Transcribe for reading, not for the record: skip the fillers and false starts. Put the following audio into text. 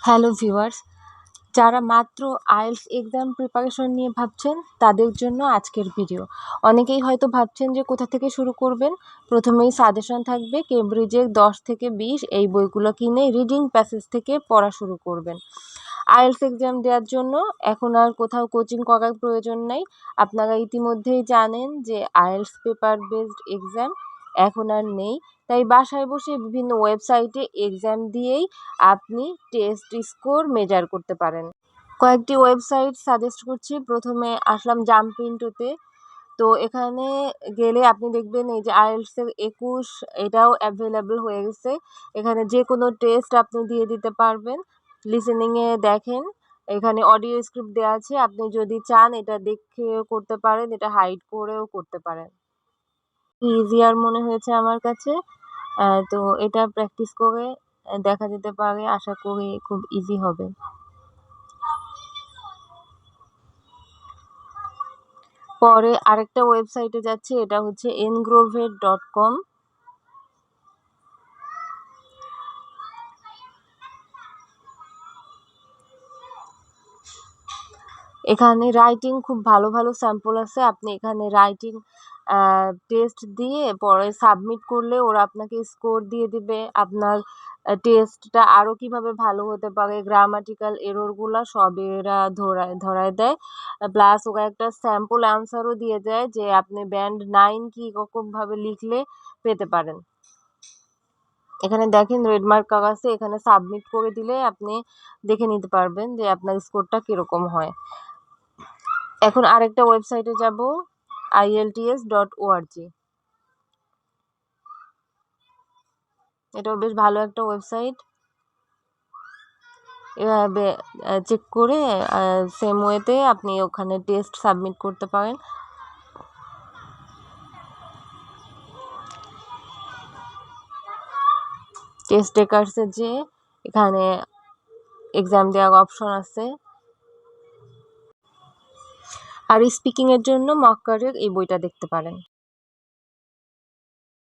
Hello viewers, যারা মাত্র IELTS exam preparation নিয়ে ভাবছেন তাদের জন্য আজকের ভিডিও। অনেকেই হয়তো ভাবছেন যে কোথা থেকে শুরু করবেন। প্রথমেই সাজেশন থাকবে কেমব্রিজের 10 থেকে 20 এই বইগুলো কিনে রিডিং প্যাসেজ থেকে পড়া শুরু করবেন। আইএলটিএস এক্সাম দেওয়ার জন্য এখন আর কোথাও কোচিং করার প্রয়োজন নেই। আপনারা ইতিমধ্যেই জানেন যে আইএলটিএস পেপার বেসড এক্সাম এখন আর নেই। তাই বাসায় বসে বিভিন্ন ওয়েবসাইটে এক্সাম দিয়েই আপনি টেস্ট স্কোর মেজার করতে পারেন। কয়েকটি ওয়েবসাইট সাজেস্ট করছি। প্রথমে আসলাম জাম্পিন্টোতে। তো এখানে গেলে আপনি দেখবেন এই যে আইএলটিএস 21 এটাও অ্যাভেলেবল হয়ে গেছে। এখানে যে কোনো টেস্ট আপনি দিয়ে দিতে পারবেন। লিসেনিংয়ে দেখেন এখানে অডিও স্ক্রিপ্ট দেওয়া আছে, আপনি যদি চান এটা দেখে করতে পারেন, এটা হাইড করেও করতে পারেন। ইজিয়ার মনে হয়েছে আমার কাছে। তো এটা প্র্যাকটিস করে দেখা যেতে পারে, আশা করি খুব ইজি হবে। পরে আরেকটা ওয়েবসাইটে যাচ্ছে, এটা হচ্ছে engrovet.com। এখানে রাইটিং খুব ভালো ভালো স্যাম্পল আছে। আপনি এখানে রাইটিং টেস্ট দিয়ে পরে সাবমিট করলে ওরা আপনাকে স্কোর দিয়ে দিবে। আপনার টেস্টটা আরও কিভাবে ভালো হতে পারে, গ্রামাটিক্যাল এররগুলো সব এরা ধরায় দেয়। প্লাস ওরা একটা স্যাম্পল অ্যান্সারও দিয়ে দেয় যে আপনি ব্যান্ড 9 কি রকমভাবে লিখলে পেতে পারেন। এখানে দেখেন রেডমার্ক করা আছে, এখানে সাবমিট করে দিলে আপনি দেখে নিতে পারবেন যে আপনার স্কোরটা কীরকম হয়। এখন আরেকটা ওয়েবসাইটে যাব, ielts.org। এটাও বেশ ভালো একটা ওয়েবসাইট। এভাবে চেক করে সেম ওয়েতে আপনি ওখানে টেস্ট সাবমিট করতে পারেন। টেস্ট টেকার্সে যে এখানে এক্সাম দেওয়ার অপশন আছে। আর স্পিকিংয়ের জন্য মক্কারের এই বইটা দেখতে পারেন।